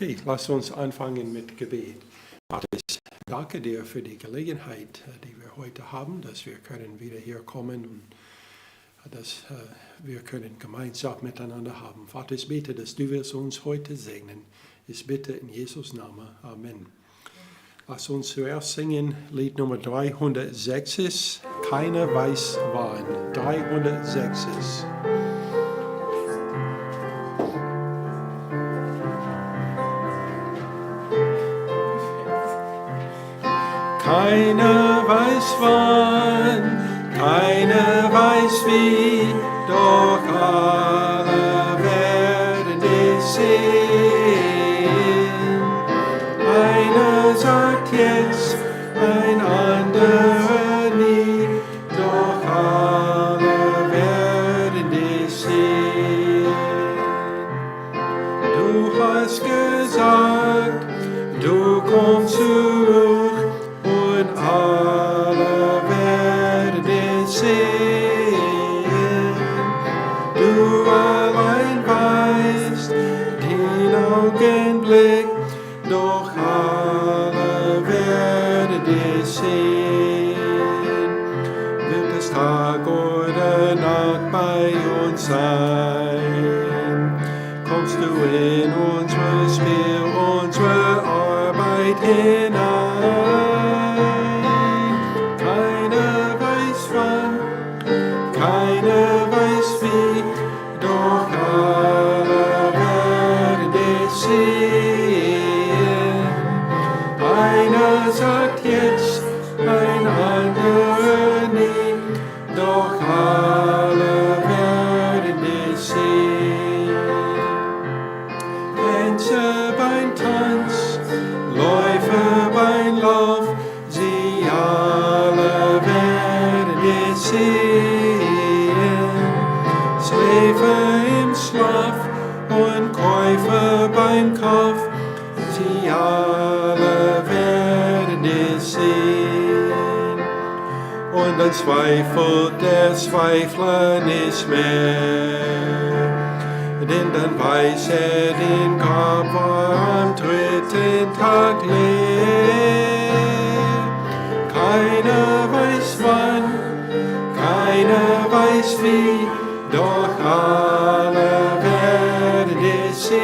Okay, lass uns anfangen mit Gebet. Vater, ich danke dir für die Gelegenheit, die wir heute haben, dass wir können wieder hier kommen und dass wir können gemeinsam miteinander haben. Vater, ich bete, dass du wirst uns heute segnen. Ich bitte in Jesus' Namen. Amen. Lass uns zuerst singen, Lied Nummer 306, Keiner weiß wann. 306. Keiner weiß wann, keiner weiß wie, doch alle werden es sehen. Einer sagt jetzt, ein anderer nie, doch alle werden es sehen. Du hast gesagt, du kommst zurück, und alle werden es sehen. Du allein weißt den Augenblick, doch alle werden es sehen. Wird es Tag oder Nacht bei uns sein? Kommst du in unser Spiel, unsere Arbeit hinein? Keiner weiß wie, doch alle werden es sehen. Einer sagt jetzt, ein anderer nie, doch alle werden es sehen. Tänzer beim Tanz, Läufer beim Lauf, sie alle werden es sehen. Schläfer im Schlaf und Käufer beim Kauf, sie alle werden es sehen. Und dann zweifelt der Zweifler nicht mehr, denn dann weiß den Grab war am dritten Tag leer. Keiner weiß wann, keiner weiß wie, doch alle werden es sehen.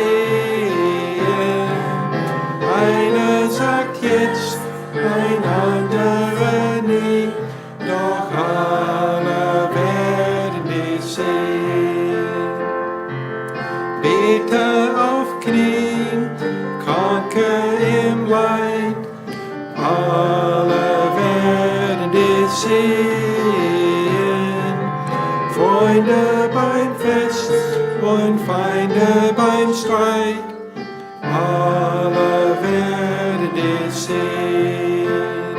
Einer sagt jetzt, ein anderer nie, doch alle werden es sehen. Beter auf Knien, Kranke im Leid, alle werden es sehen. Freunde beim Fest und Feinde beim Streit, alle werden es sehen.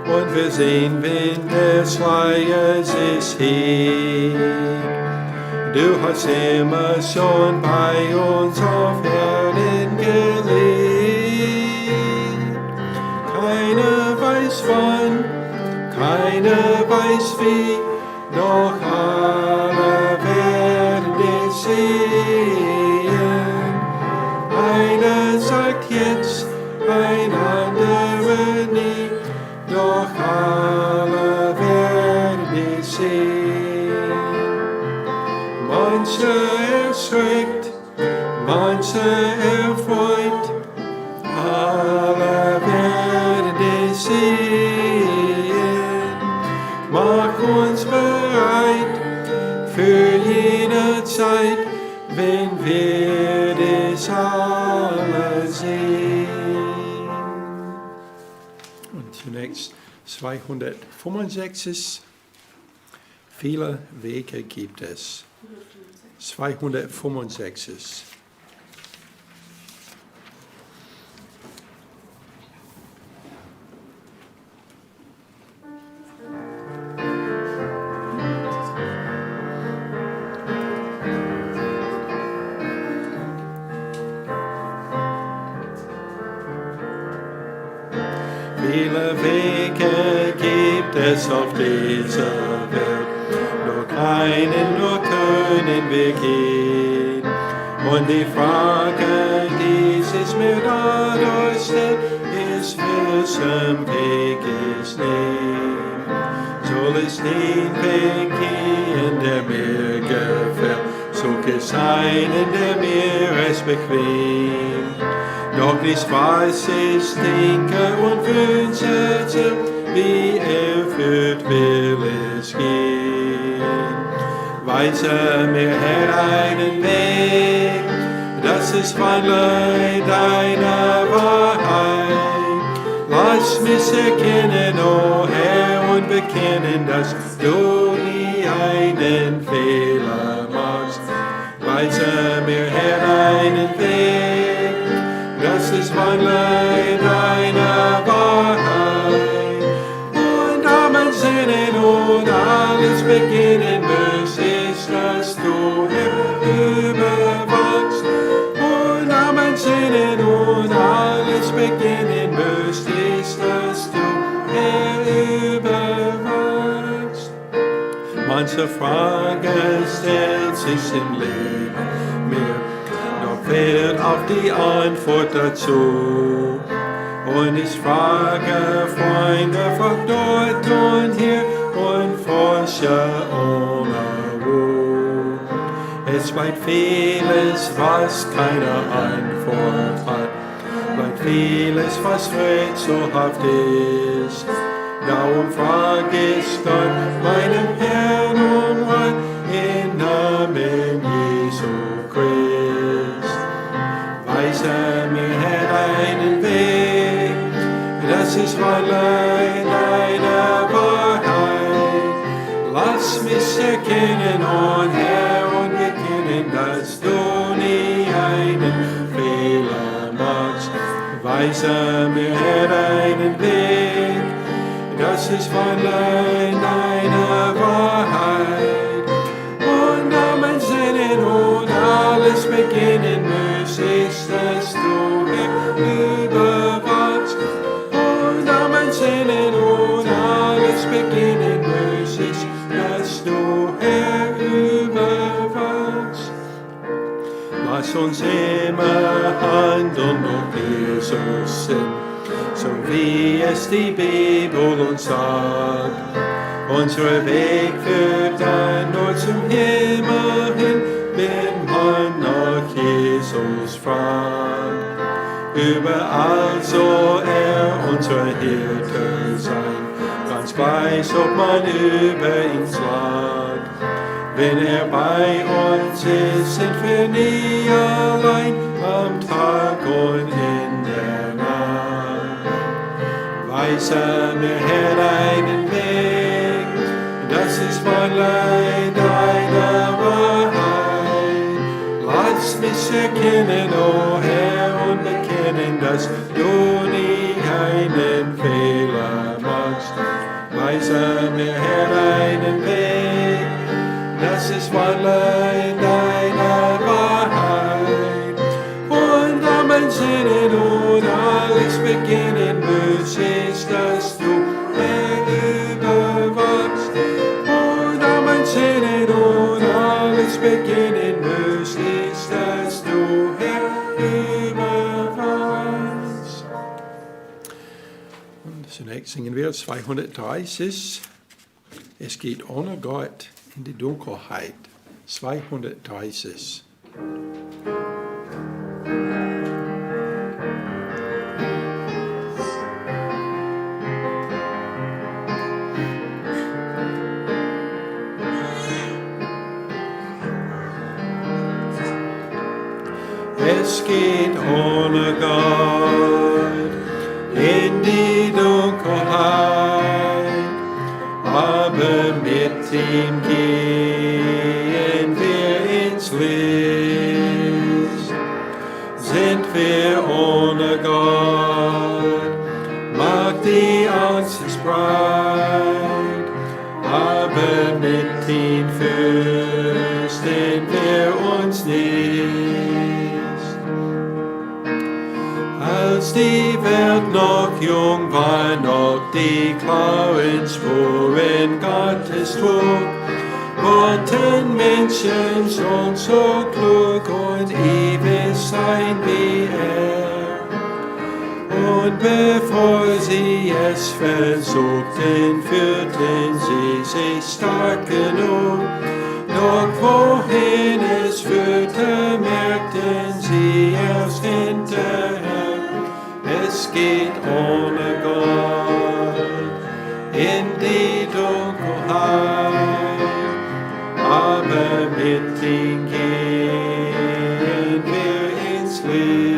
Und wir sehen, wenn der Schleier sich hebt. Du hast immer schon bei uns auf Erden gelebt. Keiner weiß wann, keiner weiß wie, doch alle werden es sehen. Einer sagt jetzt, ein anderer nie, doch alle werden es sehen. Mancher erschreckt, mancher erfreut, alle werden es sehen. Mach uns bereit für jene Zeit, wenn wir das alle sehen. Und zunächst 265. Viele Wege gibt es. 265. Viele Wege gibt es auf dieser Welt, nur können wir gehen. Und die Frage, die sich nichts mehr dadurch steht, ist welchem Weg es nimmt. Soll es den Weg gehen, der mir gefällt, such es einen, der mir es bequem. Doch nicht was ich denke und wünsche, wie führt, will es gehen. Weise mir Herr einen Weg, das ist wandle deiner Wahrheit. Lass mich erkennen, o Herr, und bekennen, dass du nie einen Fehler machst. Weise mir Herr einen Weg, das ist wandle deiner Wahrheit. Und Amen sinnen und alles beginnen muss, ist, dass du Herr überwachst. Und Amen sinnen und alles beginnen muss, ist, dass du Herr überwachst. Manche Frage stellt sich im Leben mir, doch fehlt auf die Antwort dazu. Und ich frage Freunde von dort und hier und forsche ohne Ruhe. Es bleibt vieles, was keine Antwort hat, bleibt vieles, was rätselhaft ist. Darum frag ich Gott, meinem Herrn, um Rat im Namen Jesu Christ. Weise mir, Herr, einen Weg, das ist allein deine Wahrheit. Lass mich erkennen, oh Herr, und bekennen, dass du nie einen Fehler machst. Weise mir, Herr, einen Weg, das ist allein deine Wahrheit. Und Amen sinnen und alles beginnen muss, ist, dass du Herr überwachst. Und Amen sinnen und alles beginnen muss, ist, dass du Herr überwachst. Lass uns immer handeln und Jesus sind, so wie es die Bibel uns sagt. Unser Weg führt dann nur zum Himmel hin, wenn man nach Jesus fragt. Überall soll unser Hirte sein, ganz gleich, ob man über ihn sagt. Wenn bei uns ist, sind wir nie allein, am Tag und in der Nacht. Weise mir, Herr, einen Weg, das ist allein deine Wahrheit. Lass mich erkennen, o Herr, und bekennen, dass du nie einen Fehler machst. Weise mir, Herr, einen Weg, das ist allein deine Wahrheit. Und Amen sinnen und alles beginnen muss, ist, dass du Herr überwachst. Und Amen sinnen und alles beginnen muss, ist, dass du Herr überwachst. Und zunächst singen wir 230. Es geht ohne Gott in die Dunkelheit. 230. Es geht ohne Gott in die Dunkelheit, aber mit ihm gehen wir ins Licht. Sind wir ohne Gott, mag die Angst ist breit, aber mit ihm fürchten wir uns nicht. Als die Welt noch jung war, noch die klaren Spuren Gottes trug, wollten Menschen schon so klug und ewig sein wie er. Und bevor sie es versuchten, fühlten sie sich stark genug. Doch wohin es führte, merkten sie erst hinterher. Es geht ohne Gott in die Dunkelheit, aber mit ihm gehen wir ins Licht.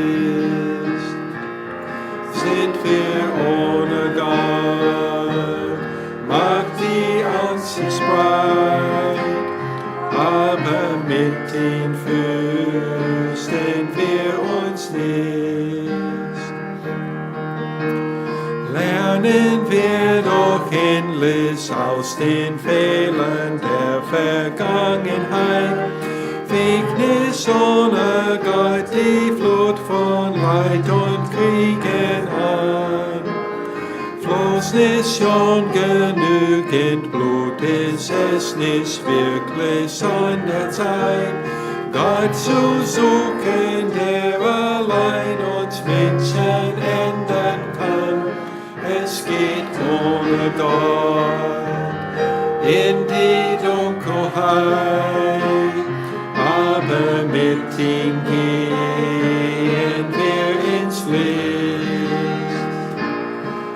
Sind wir ohne Gott, macht die Angst sich breit, aber mit ihm fürchten wir uns nicht. Lernen wir doch endlich aus den Fehlern der Vergangenheit. Fängt nicht ohne Gott die Flut von Leid und Kriegen an. Floss nicht schon genügend Blut, ist es nicht wirklich an der Zeit, Gott zu suchen, der allein uns Menschen ändern kann. Es geht ohne Gott in die Dunkelheit, aber mit ihm gehen wir ins Licht.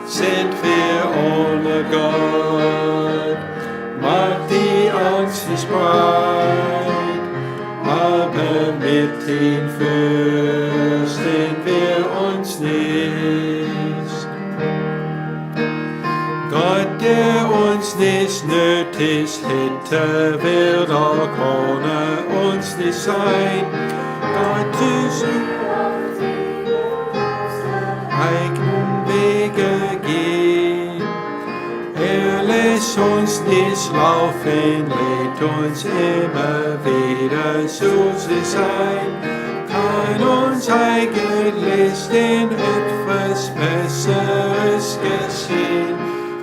Sind wir ohne Gott, macht die Angst sich breit, aber mit ihm fürchten wir uns nicht. Gott, der uns nicht nötig hätte, wird auch ohne uns nicht sein. Gott ist eigenen Wege gehen. Er lässt uns nicht laufen, lädt uns immer wieder zu sich sein. Kann uns eigentlich denn etwas Besseres geschehen?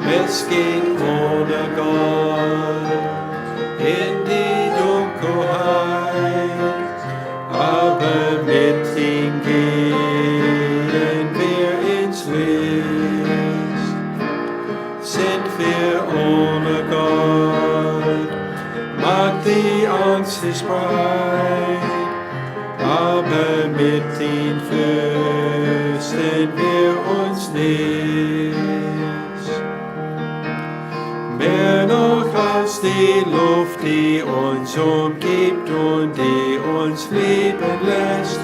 Es geht ohne Gott in die Dunkelheit, aber mit ihm gehen wir ins Licht. Sind wir ohne Gott, macht die Angst sich breit, aber mit ihm fürchten wir uns nicht. Mehr noch als die Luft, die uns umgibt und die uns lieben lässt,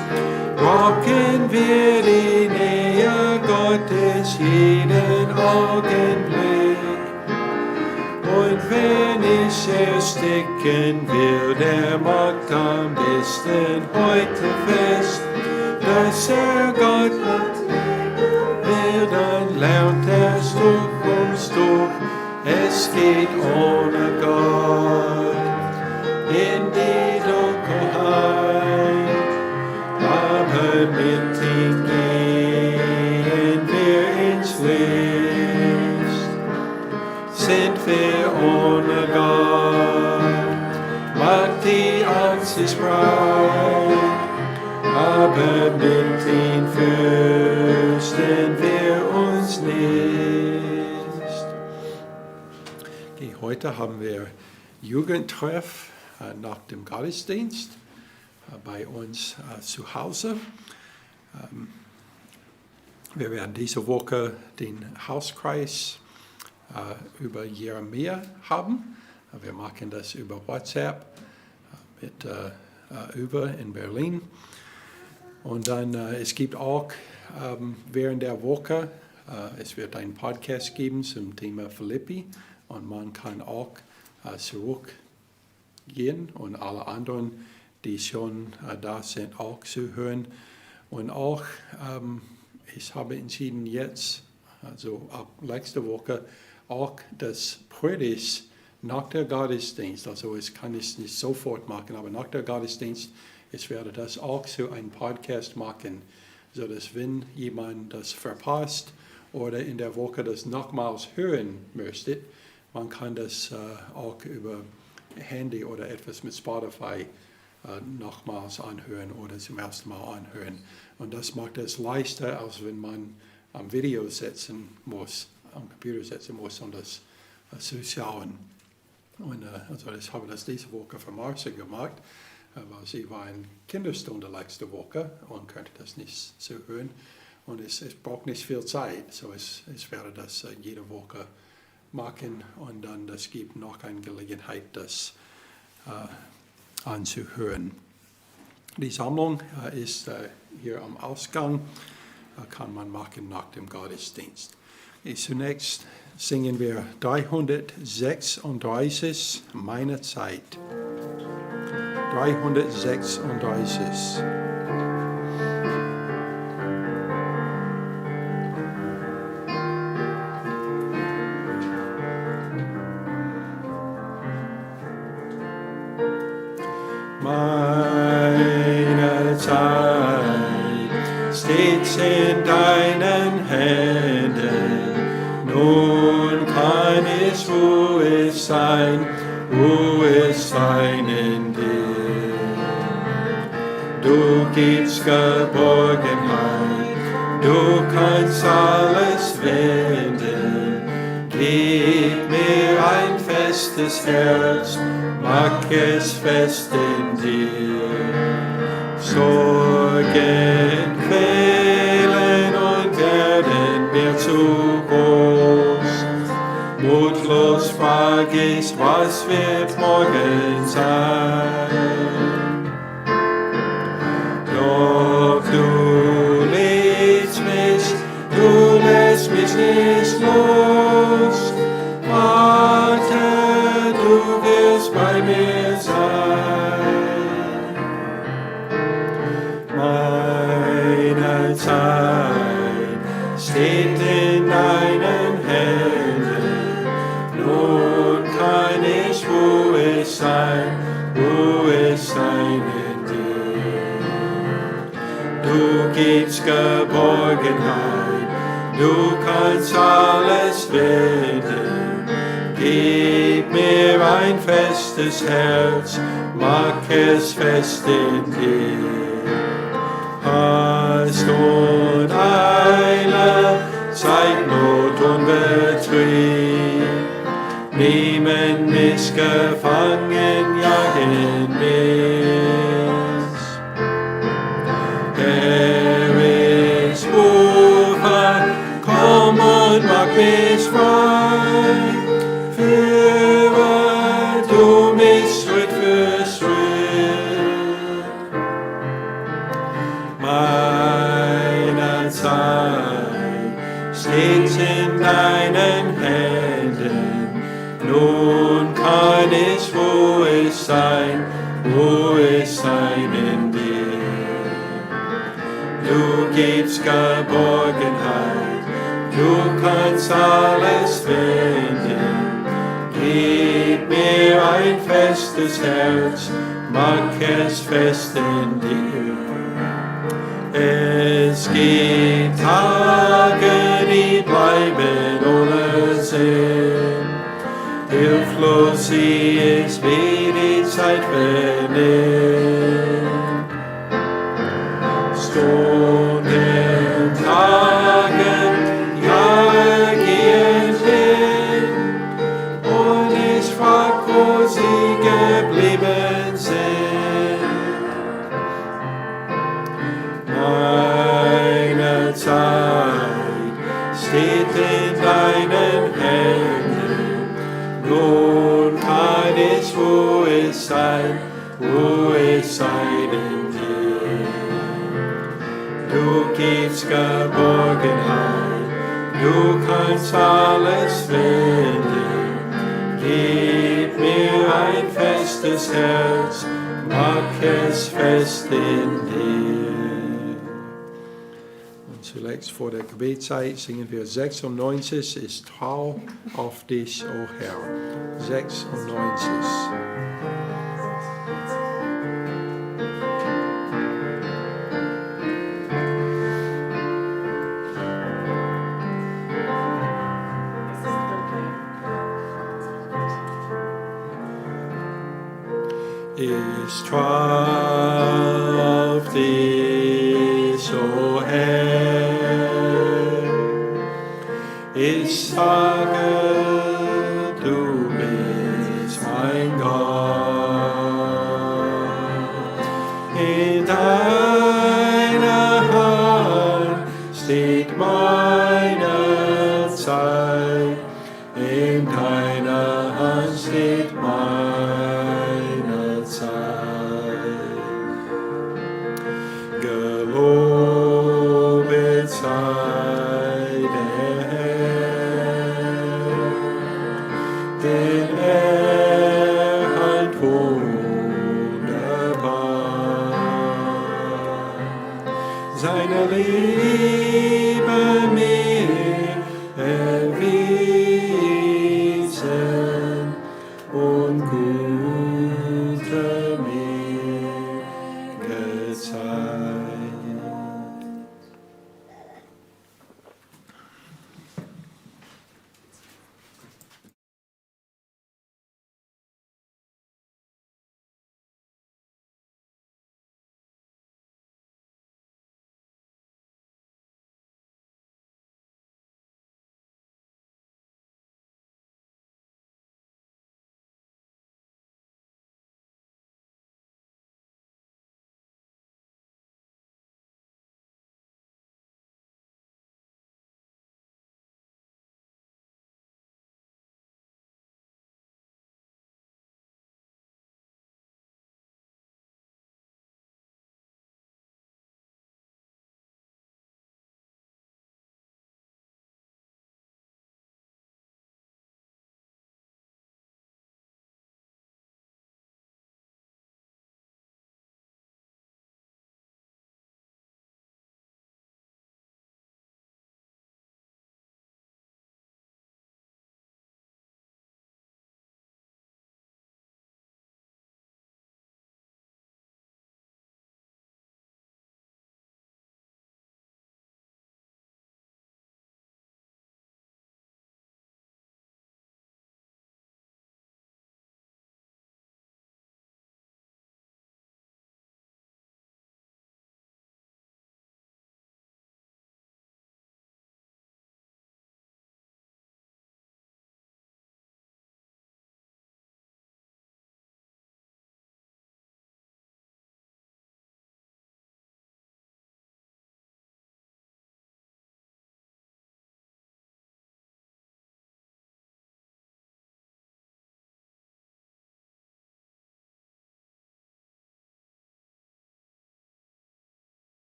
brauchen wir die Nähe Gottes jeden Augenblick. Und wenn ich ersticken will, der macht am besten heute fest, dass Gott will, dann lernt es durch uns durch. Es geht ohne Gott in die Dunkelheit, aber mit ihm gehen wir ins Licht. Sind wir ohne Gott, macht die Angst sich breit, aber mit ihm fürchten wir uns nicht. Heute haben wir Jugendtreff nach dem Gottesdienst bei uns zu Hause. Wir werden diese Woche den Hauskreis über Jeremia haben. Wir machen das über WhatsApp mit Uwe in Berlin. Und dann es gibt auch während der Woche, es wird einen Podcast geben zum Thema Philippi. Und man kann auch zurückgehen und alle anderen, die schon da sind, auch zu hören. Und auch, ich habe entschieden jetzt, also ab nächste Woche, auch das Predigt nach der Gottesdienst, also ich kann es nicht sofort machen, aber nach der Gottesdienst, ich werde das auch zu einem Podcast machen, sodass wenn jemand das verpasst oder in der Woche das nochmals hören möchte, man kann das auch über Handy oder etwas mit Spotify nochmals anhören oder zum ersten Mal anhören. Und das macht es leichter, als wenn man am Video setzen muss, am Computer setzen muss, um das zu schauen. Und also ich habe das diese Woche für Marcia gemacht, weil sie war in Kinderstunde letzte Woche und konnte das nicht so hören. Und es braucht nicht viel Zeit, so ich werde das jede Woche machen und dann das gibt noch eine Gelegenheit, das anzuhören. Die Sammlung ist hier am Ausgang, kann man machen nach dem Gottesdienst. Zunächst singen wir 336, meine Zeit. 336. Meine Zeit steht in deinen Händen, nun kann ich ruhig sein in dir. Du gibst Geborgenheit, du kannst alles wenden, gib mir ein festes Herz, mach es fest in dir. Sorgen quälen und werden mir zu groß. Mutlos frag ich, was wird morgen sein? Doch du lädst mich, du lässt mich nicht los. Warte, du wirst bei mir sein. Meine Zeit steht in deinen Händen, nun kann ich ruhig sein in dir. Du gibst Geborgenheit, du kannst alles wenden, gib mir ein festes Herz, mach es fest in dir. Hast und Eile, Zeitnot und Betrieb, nehmen mich gefangen, jagen mich. Herr, ich rufe, komm und mach mich frei, führe du mich Schritt für Schritt. Meine Zeit steht in deinen Händen, nun kann ich ruhig sein in dir. Du gibst Geborgenheit, du kannst alles wenden, gib mir ein festes Herz, mach es fest in dir. Es gibt Tage, die bleiben ohne Sinn, hilflos sie ist, wie die Zeit vernimmt. Stunden, Tagen, Jahre gehen hin, und ich frag, wo sie geblieben sind. Meine Zeit steht in deinen Händen, nun kann ich ruhig sein in dir. Du gibst Geborgenheit, du kannst alles wenden, gib mir ein festes Herz, mach es fest in dir. Zuletzt vor der Gebetszeit singen wir 96, ist trau auf dich, o Herr. 96. Ich trau auf dich, o Herr. ich sage, du bist mein Gott. In deiner Hand steht meine Zeit, in deiner Hand steht meine Zeit. Gelobet sei der Herr, denn er handelt wunderbar. Seine Liebe mir erwiesen und Gute mir gezeigt.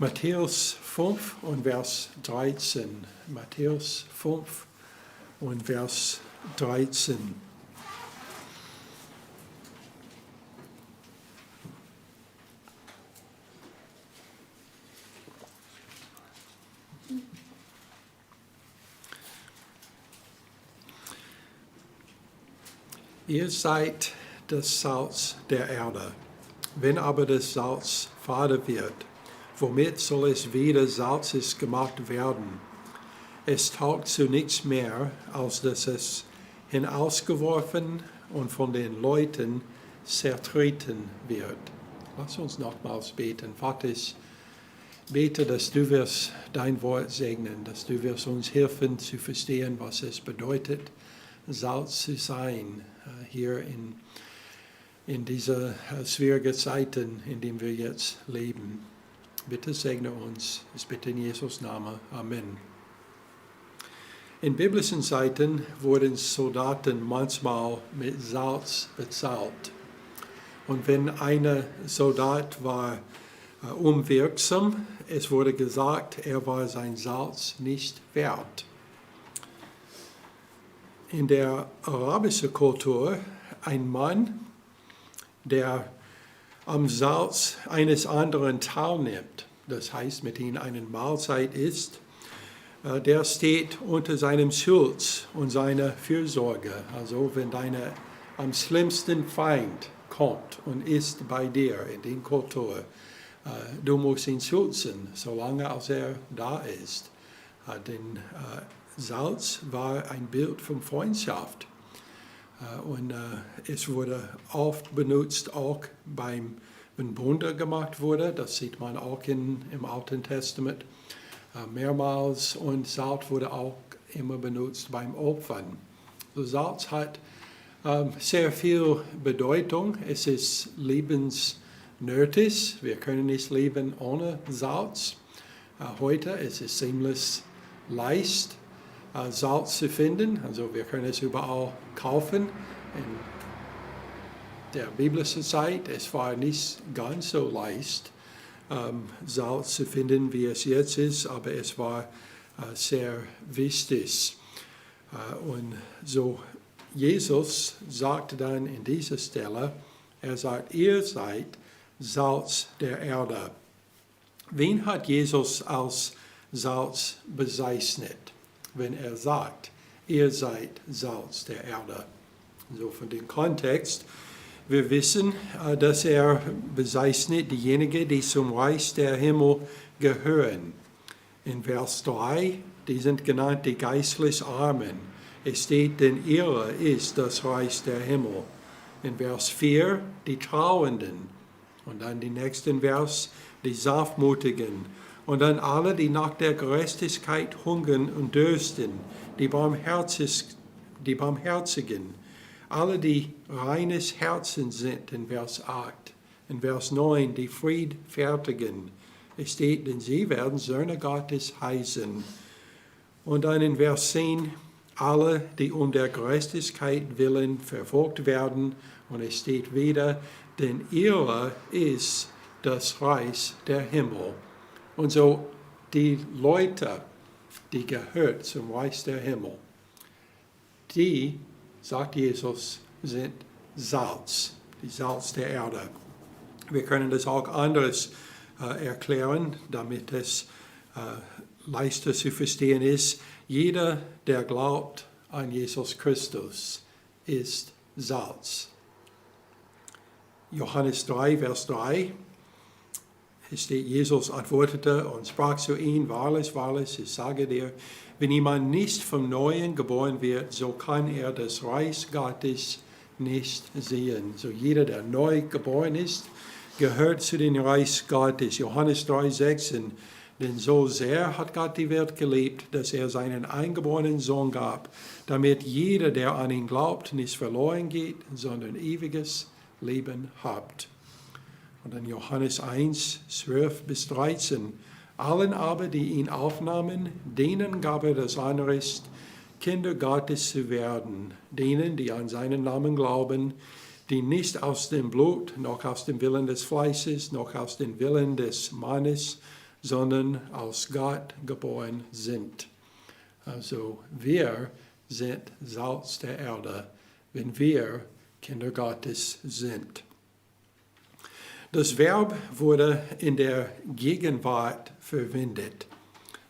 Matthäus 5 und Vers 13. Matthäus 5 und Vers 13. Ihr seid das Salz der Erde. Wenn aber das Salz fade wird, womit soll es wieder salzig gemacht werden? Es taugt zu nichts mehr, als dass es hinausgeworfen und von den Leuten zertreten wird. Lass uns nochmals beten. Vater, ich bete, dass du wirst dein Wort segnen, dass du wirst uns helfen zu verstehen, was es bedeutet, Salz zu sein, hier in diese schwierigen Zeiten, in denen wir jetzt leben. Bitte segne uns. Ich bitte in Jesus' Namen. Amen. In biblischen Zeiten wurden Soldaten manchmal mit Salz bezahlt. Und wenn ein Soldat war unwirksam, es wurde gesagt, er war sein Salz nicht wert. In der arabischen Kultur ein Mann, der am Salz eines anderen teilnimmt, das heißt mit ihm eine Mahlzeit isst, der steht unter seinem Schutz und seiner Fürsorge. Also wenn dein am schlimmsten Feind kommt und ist bei dir in der Kultur, du musst ihn schützen, solange als er da ist. Denn Salz war ein Bild von Freundschaft. Und es wurde oft benutzt, auch wenn Wunder gemacht wurde. Das sieht man auch im Alten Testament mehrmals. Und Salz wurde auch immer benutzt beim Opfern. So Salz hat sehr viel Bedeutung. Es ist lebensnötig. Wir können nicht leben ohne Salz. Heute ist es ziemlich leicht, Salz zu finden. Also wir können es überall kaufen. In der biblischen Zeit, es war nicht ganz so leicht, Salz zu finden, wie es jetzt ist, aber es war sehr wichtig. Und so Jesus sagt dann in dieser Stelle, er sagt, ihr seid Salz der Erde. Wen hat Jesus als Salz bezeichnet, wenn er sagt, ihr seid Salz der Erde? So von dem Kontext, wir wissen, dass er bezeichnet diejenigen, die zum Reich der Himmel gehören. In Vers 3, die sind genannt die geistlich Armen. Es steht, denn ihre ist das Reich der Himmel. In Vers 4, die Trauenden. Und dann die nächsten Vers, die Sanftmutigen. Und dann alle, die nach der Gerechtigkeit hungern und dürsten, die Barmherzigen, alle, die reines Herzen sind, in Vers 8. In Vers 9, die Friedfertigen. Es steht, denn sie werden Söhne Gottes heißen. Und dann in Vers 10, alle, die um der Gerechtigkeit willen verfolgt werden. Und es steht wieder, denn ihre ist das Reich der Himmel. Und so die Leute, die gehört zum Reich der Himmel, die, sagt Jesus, sind Salz, die Salz der Erde. Wir können das auch anders erklären, damit es leichter zu verstehen ist. Jeder, der glaubt an Jesus Christus, ist Salz. Johannes 3, Vers 3. Es steht, Jesus antwortete und sprach zu ihm, wahrlich, wahrlich, ich sage dir, wenn jemand nicht vom Neuen geboren wird, so kann er das Reich Gottes nicht sehen. So jeder, der neu geboren ist, gehört zu dem Reich Gottes. Johannes 3, 16. Denn so sehr hat Gott die Welt geliebt, dass er seinen eingeborenen Sohn gab, damit jeder, der an ihn glaubt, nicht verloren geht, sondern ewiges Leben hat. Und dann Johannes 1, 12 bis 13. Allen aber, die ihn aufnahmen, denen gab er das Anrecht, Kinder Gottes zu werden, denen, die an seinen Namen glauben, die nicht aus dem Blut, noch aus dem Willen des Fleisches, noch aus dem Willen des Mannes, sondern aus Gott geboren sind. Also wir sind Salz der Erde, wenn wir Kinder Gottes sind. Das Verb wurde in der Gegenwart verwendet.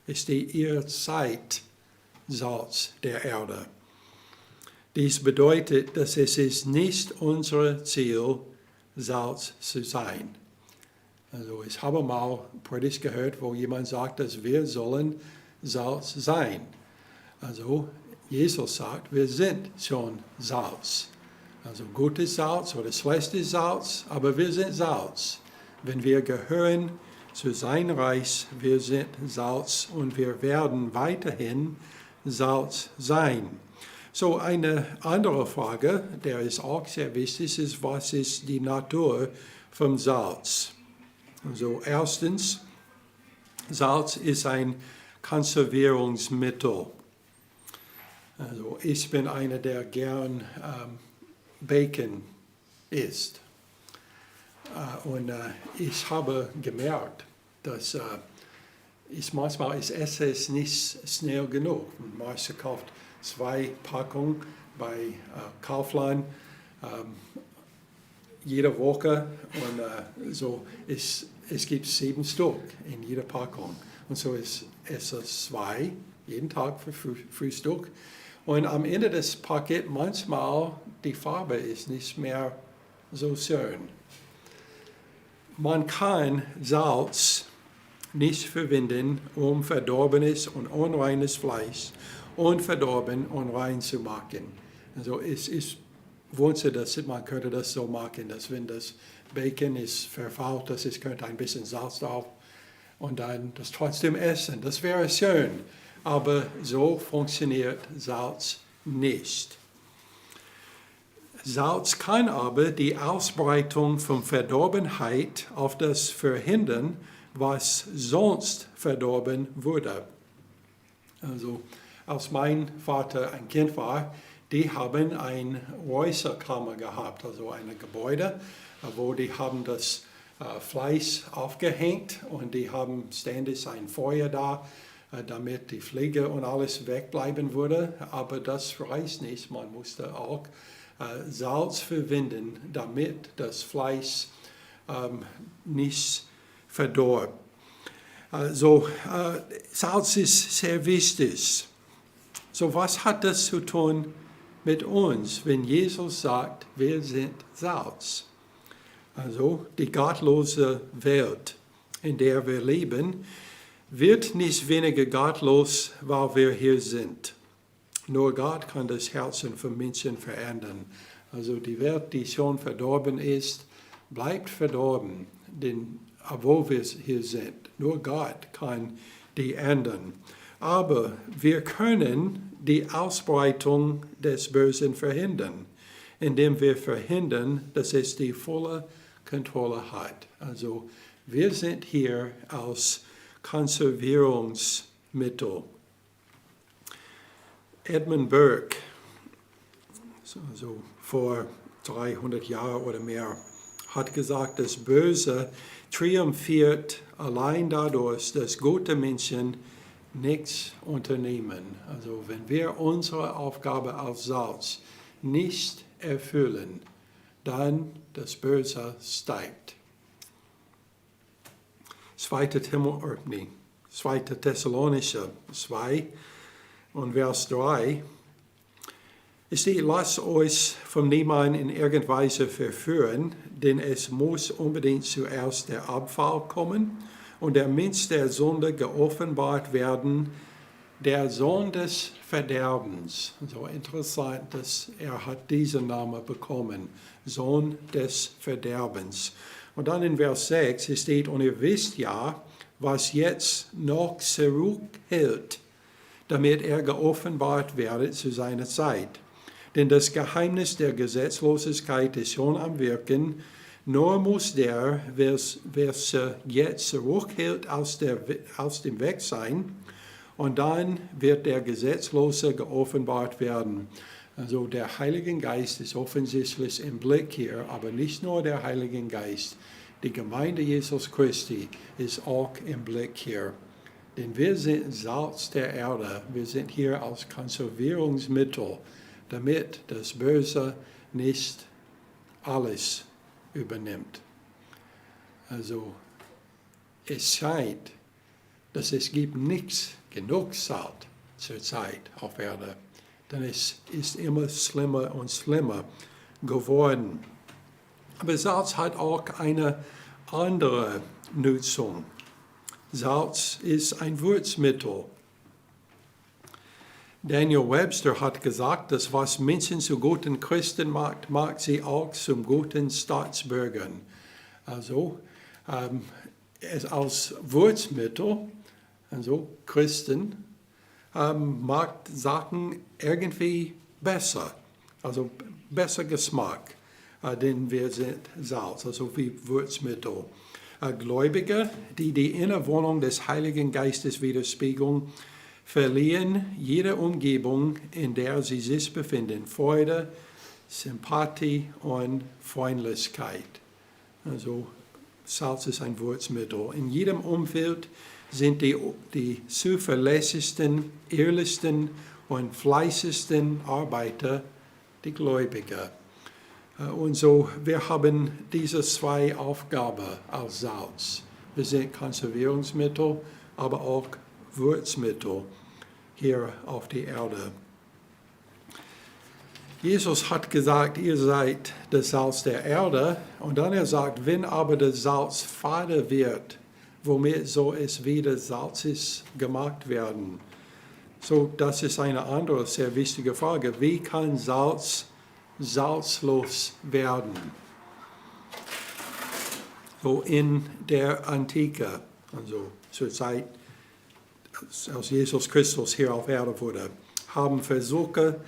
Es steht, ihr seid Salz der Erde. Dies bedeutet, dass es ist nicht unser Ziel, Salz zu sein. Also ich habe mal Predigt gehört, wo jemand sagt, dass wir sollen Salz sein. Also Jesus sagt, wir sind schon Salz. Also gutes Salz oder schlechtes Salz, aber wir sind Salz. Wenn wir gehören zu sein Reich, wir sind Salz und wir werden weiterhin Salz sein. So eine andere Frage, der ist auch sehr wichtig, ist, was ist die Natur vom Salz? Also erstens, Salz ist ein Konservierungsmittel. Also ich bin einer, der gern Bacon isst. Und ich habe gemerkt, dass manchmal esse es nicht schnell genug. Manche kauft 2 Packungen bei Kaufland jede Woche und so es gibt 7 Stück in jeder Packung. Und so ich esse 2 jeden Tag für Frühstück. Und am Ende des Pakets manchmal die Farbe ist nicht mehr so schön. Man kann Salz nicht verwenden, um verdorbenes und unreines Fleisch unverdorben und rein zu machen. Also ich wünsche, dass man könnte das so machen, dass wenn das Bacon ist verfault, dass es könnte ein bisschen Salz drauf und dann das trotzdem essen. Das wäre schön. Aber so funktioniert Salz nicht. Salz kann aber die Ausbreitung von Verdorbenheit auf das verhindern, was sonst verdorben wurde. Also als mein Vater ein Kind war, die haben eine Räucherkammer gehabt, also ein Gebäude, wo die haben das Fleisch aufgehängt und die haben ständig ein Feuer da, damit die Fliege und alles wegbleiben würde. Aber das reicht nicht. Man musste auch Salz verwenden, damit das Fleisch nicht verdorrt. Also Salz ist sehr wichtig. So was hat das zu tun mit uns, wenn Jesus sagt, wir sind Salz? Also die gottlose Welt, in der wir leben, wird nicht weniger gottlos, weil wir hier sind. Nur Gott kann das Herzen von Menschen verändern. Also die Welt, die schon verdorben ist, bleibt verdorben, denn obwohl wir hier sind. Nur Gott kann die ändern. Aber wir können die Ausbreitung des Bösen verhindern, indem wir verhindern, dass es die volle Kontrolle hat. Also wir sind hier als Konservierungsmittel. Edmund Burke, also vor 300 Jahren oder mehr, hat gesagt, das Böse triumphiert allein dadurch, dass gute Menschen nichts unternehmen. Also wenn wir unsere Aufgabe als Salz nicht erfüllen, dann das Böse steigt. 2. Thessalonicher 2 und Vers 3. Es steht, lasst euch von niemandem in irgendeiner Weise verführen, denn es muss unbedingt zuerst der Abfall kommen und der Mensch der Sünde geoffenbart werden, der Sohn des Verderbens. So interessant, dass hat diesen Namen bekommen, Sohn des Verderbens. Und dann in Vers 6 steht, und ihr wisst ja, was jetzt noch zurückhält, damit er geoffenbart werde zu seiner Zeit. Denn das Geheimnis der Gesetzlosigkeit ist schon am Wirken, nur muss der, wer jetzt zurückhält, aus dem Weg sein, und dann wird der Gesetzlose geoffenbart werden. Also der Heilige Geist ist offensichtlich im Blick hier, aber nicht nur der Heilige Geist. die Gemeinde Jesus Christi ist auch im Blick hier. Denn wir sind Salz der Erde. Wir sind hier als Konservierungsmittel, damit das Böse nicht alles übernimmt. Also es scheint, dass es gibt nicht genug Salz zurzeit auf Erde. Denn es ist immer schlimmer und schlimmer geworden. Aber Salz hat auch eine andere Nutzung. Salz ist ein Würzmittel. Daniel Webster hat gesagt, dass was Menschen zu guten Christen macht, macht sie auch zum guten Staatsbürgern. Also es als Würzmittel, also Christen, macht Sachen irgendwie besser, also besser Geschmack, denn wir sind Salz, also wie Würzmittel. Gläubige, die die Innewohnung des Heiligen Geistes widerspiegeln, verliehen jeder Umgebung, in der sie sich befinden, Freude, Sympathie und Freundlichkeit. Also Salz ist ein Würzmittel. In jedem Umfeld sind die zuverlässigsten, ehrlichsten und fleißigsten Arbeiter die Gläubigen. Und so, wir haben diese zwei Aufgaben als Salz. Wir sind Konservierungsmittel, aber auch Würzmittel hier auf der Erde. Jesus hat gesagt, ihr seid das Salz der Erde. Und dann er sagt, wenn aber das Salz fade wird, womit soll es wieder salzig gemacht werden? So, das ist eine andere sehr wichtige Frage. Wie kann Salz salzlos werden? So in der Antike, also zur Zeit, als Jesus Christus hier auf Erde wurde, haben Versuche,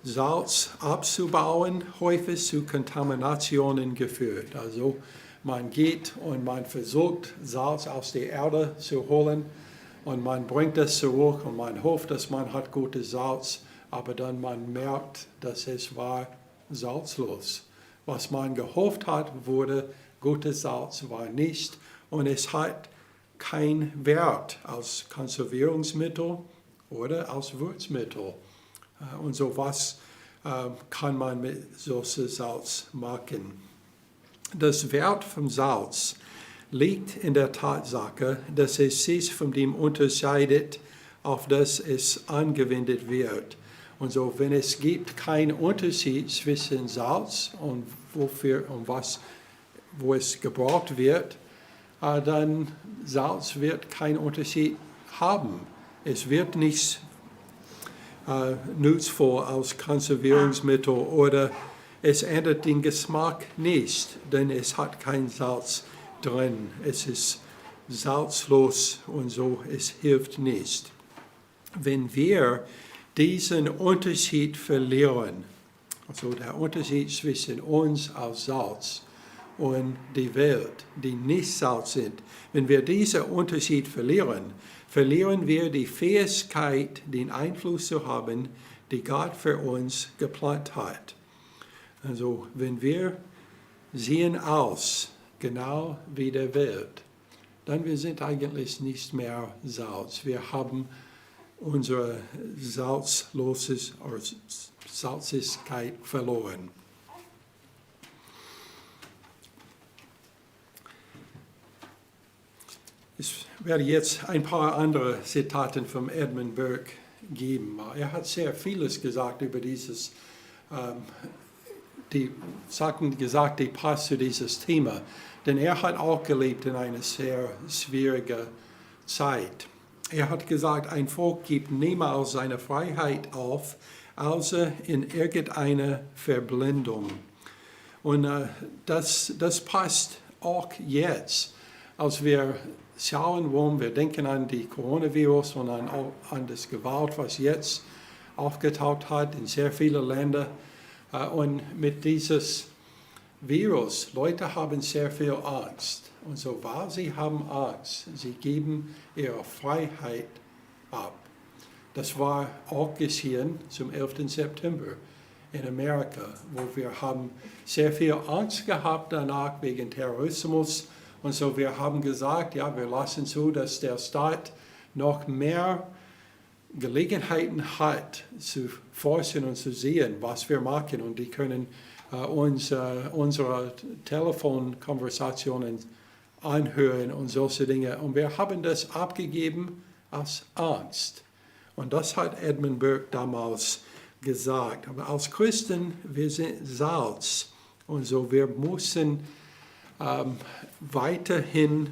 Salz abzubauen, häufig zu Kontaminationen geführt. Also man geht und man versucht, Salz aus der Erde zu holen und man bringt es zurück und man hofft, dass man hat gutes Salz, aber dann man merkt, dass es war salzlos. Was man gehofft hat, wurde gutes Salz, war nicht und es hat keinen Wert als Konservierungsmittel oder als Würzmittel. Und so was kann man mit solchem Salz machen? Das Wert vom Salz liegt in der Tatsache, dass es sich von dem unterscheidet, auf das es angewendet wird. Und so, wenn es gibt keinen Unterschied zwischen Salz und wo es gebraucht wird, dann Salz wird keinen Unterschied haben. Es wird nicht nutzvoll als Konservierungsmittel oder es ändert den Geschmack nicht, denn es hat kein Salz drin. Es ist salzlos und so, es hilft nicht. Wenn wir diesen Unterschied verlieren, also der Unterschied zwischen uns als Salz und die Welt, die nicht Salz sind, wenn wir diesen Unterschied verlieren, verlieren wir die Fähigkeit, den Einfluss zu haben, die Gott für uns geplant hat. Also wenn wir sehen aus, genau wie der Welt, dann wir sind eigentlich nicht mehr Salz. Wir haben unsere Salzigkeit verloren. Ich werde jetzt ein paar andere Zitate von Edmund Burke geben. Er hat sehr vieles gesagt über dieses, die Sachen gesagt, die passen zu dieses Thema. Denn er hat auch gelebt in einer sehr schwierigen Zeit. Er hat gesagt, ein Volk gibt niemals seine Freiheit auf, außer in irgendeiner Verblendung. Und das passt auch jetzt, als wir schauen wollen, wir denken an die Coronavirus und an das Gewalt, was jetzt aufgetaucht hat in sehr vielen Ländern. Und mit dieses Virus, Leute haben sehr viel Angst. Und so, weil sie haben Angst, sie geben ihre Freiheit ab. Das war auch geschehen zum 11. September. in Amerika, wo wir haben sehr viel Angst gehabt danach wegen Terrorismus. Und so wir haben gesagt, ja, wir lassen zu, dass der Staat noch mehr Gelegenheiten hat, zu forschen und zu sehen, was wir machen. Und die können unsere Telefonkonversationen anhören und solche Dinge. Und wir haben das abgegeben aus Angst. Und das hat Edmund Burke damals gesagt. Aber als Christen, wir sind Salz. Und so wir müssen weiterhin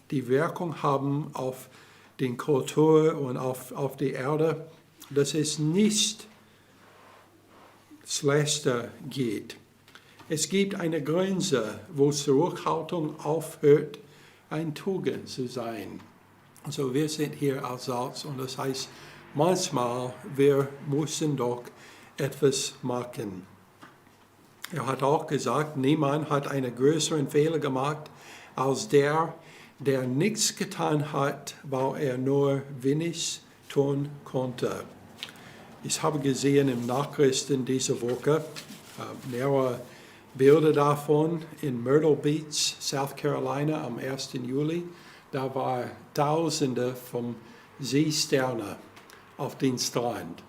die Wirkung haben auf die Kultur und auf die Erde, dass es nicht schlechter geht. Es gibt eine Grenze, wo Zurückhaltung aufhört, ein Tugend zu sein. Also wir sind hier als Salz und das heißt, manchmal wir müssen doch etwas machen. Er hat auch gesagt, niemand hat einen größeren Fehler gemacht als der nichts getan hat, weil er nur wenig tun konnte. Ich habe gesehen im Nachrichten diese Woche mehrere Bilder davon in Myrtle Beach, South Carolina am 1. Juli. Da waren Tausende von Seesternen auf dem Strand.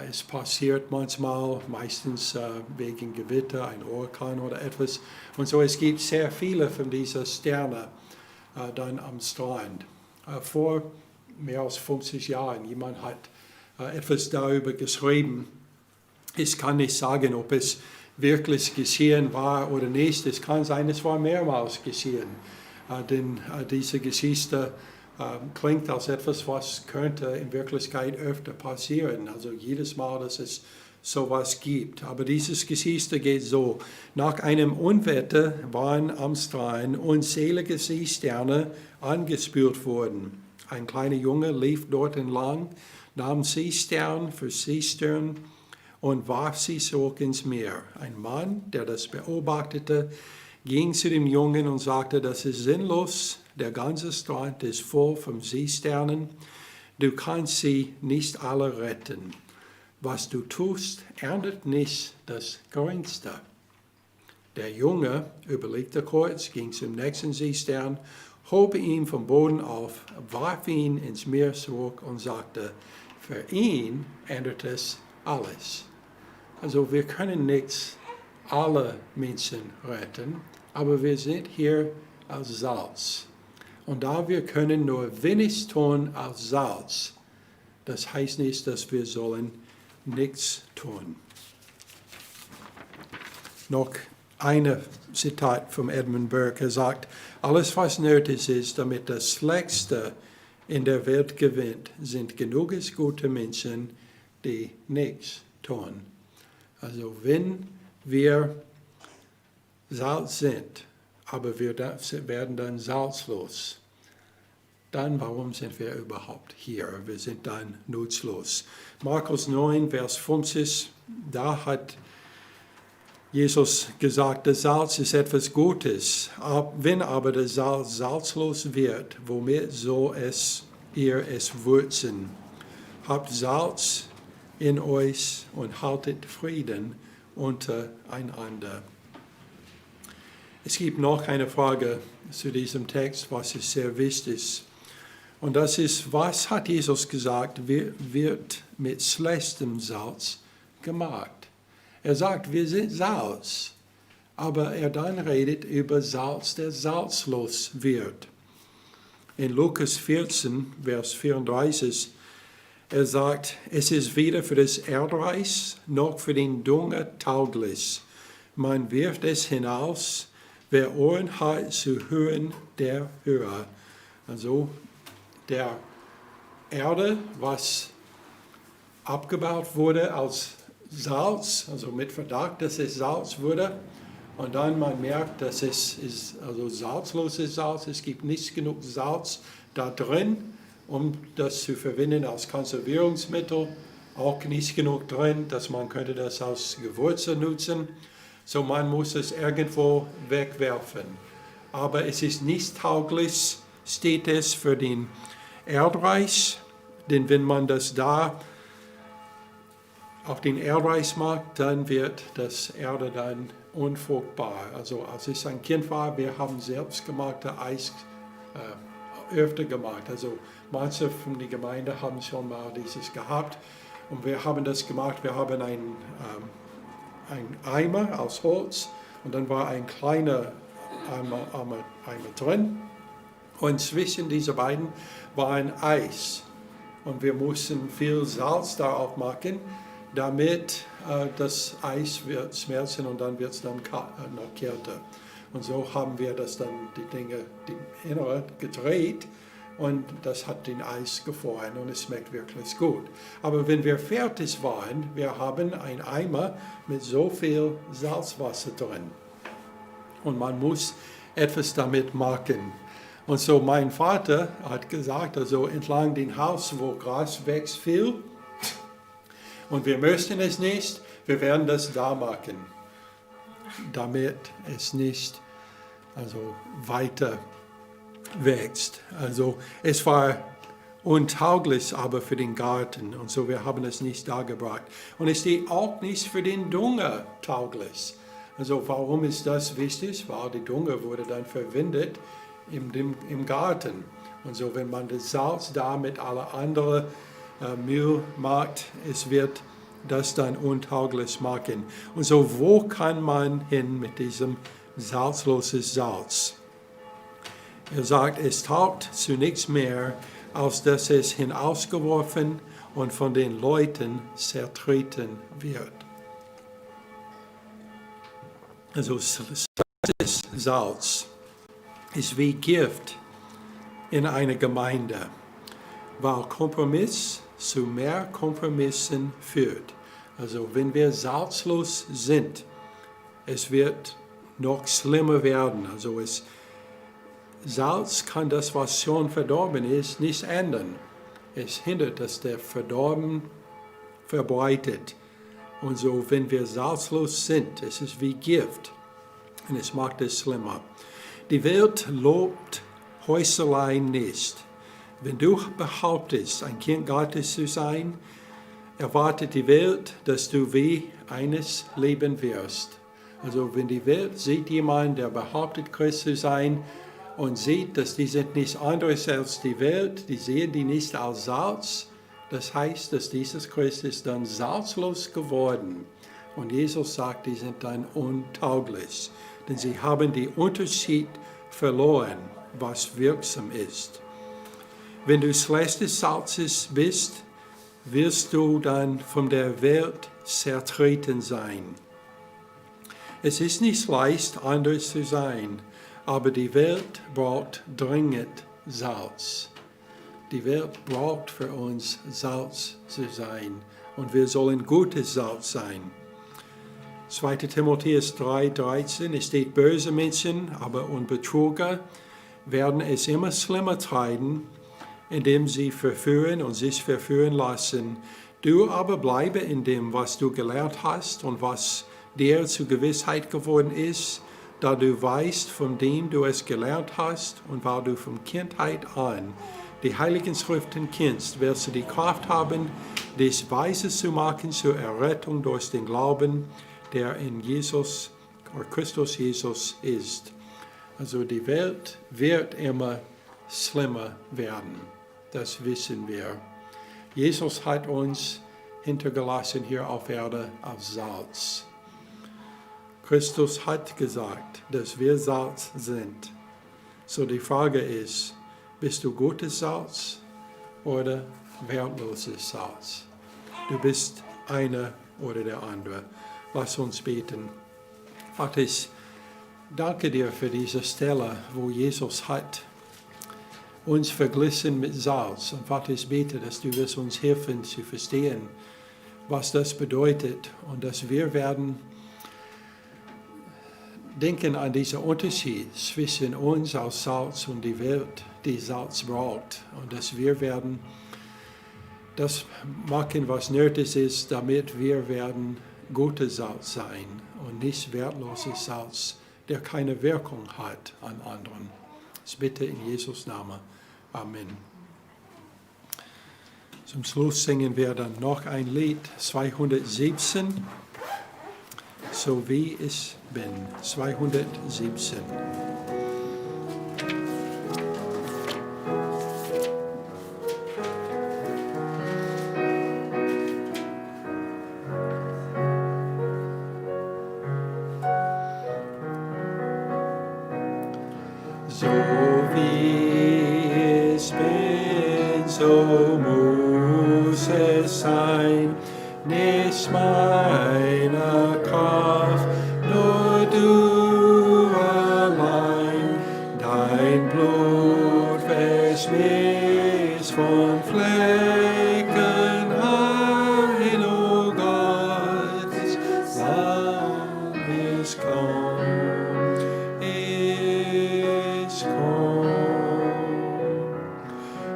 Es passiert manchmal, meistens wegen Gewitter, ein Orkan oder etwas. Und so es gibt sehr viele von diesen Sternen dann am Strand. Vor mehr als 50 Jahren, jemand hat etwas darüber geschrieben. Ich kann nicht sagen, ob es wirklich geschehen war oder nicht. Es kann sein, es war mehrmals geschehen. Denn diese Geschichte klingt als etwas, was könnte in Wirklichkeit öfter passieren. Also jedes Mal, dass es sowas gibt. Aber diese Geschichte geht so. Nach einem Unwetter waren am Strand unzählige Seesterne angespült worden. Ein kleiner Junge lief dort entlang, nahm Seestern für Seestern und warf sie zurück ins Meer. Ein Mann, der das beobachtete, ging zu dem Jungen und sagte, das ist sinnlos, der ganze Strand ist voll von Seesternen, du kannst sie nicht alle retten. Was du tust, ändert nicht das Geringste. Der Junge überlegte kurz, ging zum nächsten Seestern, hob ihn vom Boden auf, warf ihn ins Meer zurück und sagte, für ihn ändert es alles. Also wir können nicht alle Menschen retten, aber wir sind hier als Salz. Und da wir können nur wenig tun als Salz, das heißt nicht, dass wir sollen nichts tun. Noch ein Zitat von Edmund Burke. Er sagt, alles was nötig ist, damit das Schlechteste in der Welt gewinnt, sind genug gute Menschen, die nichts tun. Also wenn wir Salz sind, aber wir werden dann salzlos, dann warum sind wir überhaupt hier? Wir sind dann nutzlos. Markus 9, Vers 50, da hat Jesus gesagt, das Salz ist etwas Gutes. Wenn aber das Salz salzlos wird, womit soll ihr es würzen? Habt Salz in euch und haltet Frieden untereinander. Es gibt noch eine Frage zu diesem Text, was ist sehr wichtig. Und das ist, was hat Jesus gesagt, wird mit schlechtem Salz gemacht? Er sagt, wir sind Salz, aber er dann redet über Salz, der salzlos wird. In Lukas 14, Vers 34, er sagt, es ist weder für das Erdreich noch für den Dünger tauglich. Man wirft es hinaus, wer Ohren hat zu hören, der höre. Also der Erde, was abgebaut wurde als Salz, also mit Verdacht, dass es Salz wurde. Und dann man merkt, dass es ist also salzloses Salz, es gibt nicht genug Salz da drin, um das zu verwenden als Konservierungsmittel. Auch nicht genug drin, dass man könnte das als Gewürze nutzen. So man muss es irgendwo wegwerfen. Aber es ist nicht tauglich, steht es für den Erdreich, denn wenn man das da auf den Erdreich macht, dann wird das Erde dann unfruchtbar. Also als ich ein Kind war, wir haben selbstgemachte Eis öfter gemacht. Also manche von der Gemeinde haben schon mal dieses gehabt und wir haben das gemacht. Wir haben ein Eimer aus Holz und dann war ein kleiner Eimer drin und zwischen diese beiden war ein Eis und wir mussten viel Salz darauf machen, damit das Eis wird schmelzen und dann wird es dann noch kälter. Und so haben wir das dann, die Dinge, die Innere gedreht und das hat den Eis gefroren und es schmeckt wirklich gut. Aber wenn wir fertig waren, wir haben einen Eimer mit so viel Salzwasser drin. Und man muss etwas damit machen. Und so mein Vater hat gesagt, also entlang dem Haus, wo Gras wächst viel, und wir möchten es nicht, wir werden das da machen, damit es nicht weiter wächst. Also es war untauglich aber für den Garten und so wir haben es nicht da gebracht. Und es ist auch nicht für den Dünger tauglich. Also warum ist das wichtig? Weil die Dünger wurde dann verwendet im Garten. Und so wenn man das Salz da mit aller anderen Müll macht, es wird das dann untauglich machen. Und so, wo kann man hin mit diesem salzlosen Salz? Er sagt, es taugt zu nichts mehr, als dass es hinausgeworfen und von den Leuten zertreten wird. Also Salz ist wie Gift in einer Gemeinde, weil Kompromiss zu mehr Kompromissen führt. Also wenn wir salzlos sind, es wird noch schlimmer werden. Also Salz kann das, was schon verdorben ist, nicht ändern. Es hindert, dass der Verdorben verbreitet. Und so, wenn wir salzlos sind, es ist wie Gift und es macht es schlimmer. Die Welt lobt Häuseleien nicht. Wenn du behauptest, ein Kind Gottes zu sein, erwartet die Welt, dass du wie eines leben wirst. Also wenn die Welt sieht jemanden, der behauptet, Christ zu sein und sieht, dass die sind nichts anderes als die Welt, die sehen die nicht als Salz, das heißt, dass dieses Christ ist dann salzlos geworden. Und Jesus sagt, die sind dann untauglich, denn sie haben den Unterschied verloren, was wirksam ist. Wenn du schlechtes Salzes bist, wirst du dann von der Welt zertreten sein. Es ist nicht leicht, anders zu sein, aber die Welt braucht dringend Salz. Die Welt braucht für uns Salz zu sein und wir sollen gutes Salz sein. 2. Timotheus 3,13, es steht, böse Menschen, aber und Betrüger werden es immer schlimmer treiben, indem sie verführen und sich verführen lassen. Du aber bleibe in dem, was du gelernt hast und was dir zur Gewissheit geworden ist, da du weißt, von dem du es gelernt hast und weil du von Kindheit an die Heiligen Schriften kennst, welche die Kraft haben, dich weise zu machen zur Errettung durch den Glauben, der in Jesus oder Christus Jesus ist. Also die Welt wird immer schlimmer werden. Das wissen wir. Jesus hat uns hintergelassen hier auf Erde als Salz. Christus hat gesagt, dass wir Salz sind. So die Frage ist, bist du gutes Salz oder wertloses Salz? Du bist einer oder der andere. Lass uns beten. Vater, ich danke dir für diese Stelle, wo Jesus hat uns verglichen mit Salz. Und Vater, ich bete, dass du wirst uns helfen zu verstehen, was das bedeutet und dass wir werden denken an diesen Unterschied zwischen uns als Salz und die Welt, die Salz braucht. Und dass wir werden das machen, was nötig ist, damit wir werden gutes Salz sein und nicht wertloses Salz, der keine Wirkung hat an anderen. Ich bitte in Jesus' Namen. Amen. Zum Schluss singen wir dann noch ein Lied, 217, so wie ich bin, 217. So wie ich bin, so muss es sein, nicht meine Kraft, nur du allein. Dein Blut wäscht mich von Flecken rein, o Gott, lass mich kommen.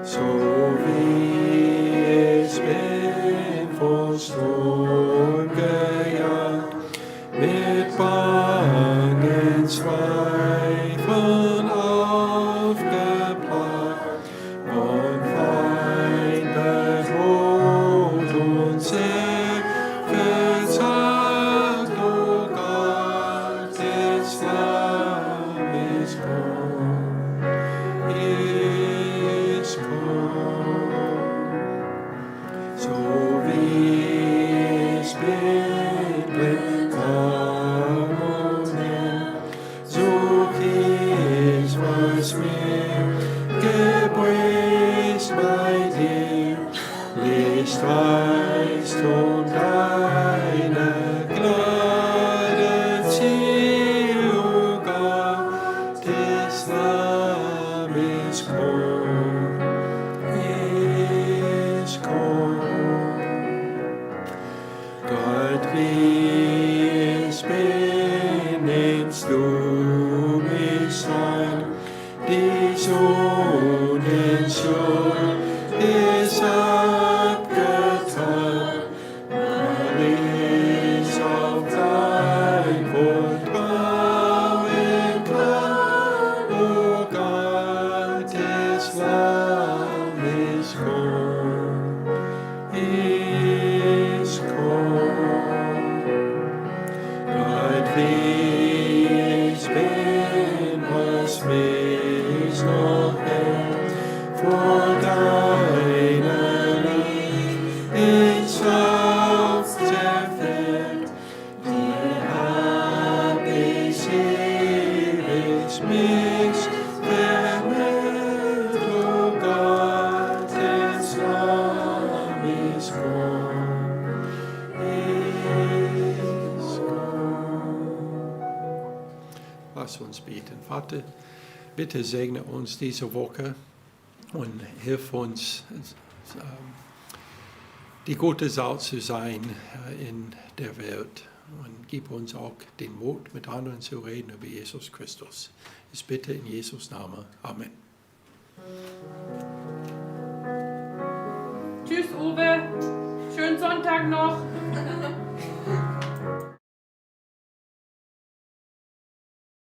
So wie ich bin, von Sturm gejagt, mit bangen Zweifeln aufgeplagt, von Feind bedroht und sehr verzagt, o Gott, jetzt lass mich kommen. So wie ich bin, blind komm und her, such ich, was mir gebricht bei dir, Licht reicht und deine Gnade zieh, o Gott, ich lass mich kommen. Gott, wie ich bin, nimmst du mich an. Die Sonnenschuld ist abgetan. Alles auf dein Wort bauen kann. O Gott, ich lass mich kommen. Ich komm. Gott, wie ich bin, was mich noch hält, vor deiner Liebe ins Haus zerfällt. Die hab ich ewig mich verwehrt, o Gott, jetzt lass mich kommen. Ich komm. Lass uns beten. Vater, bitte segne uns diese Woche und hilf uns, die gute Salz zu sein in der Welt. Und gib uns auch den Mut, mit anderen zu reden über Jesus Christus. Ich bitte in Jesus' Namen. Amen. Tschüss, Uwe. Schönen Sonntag noch.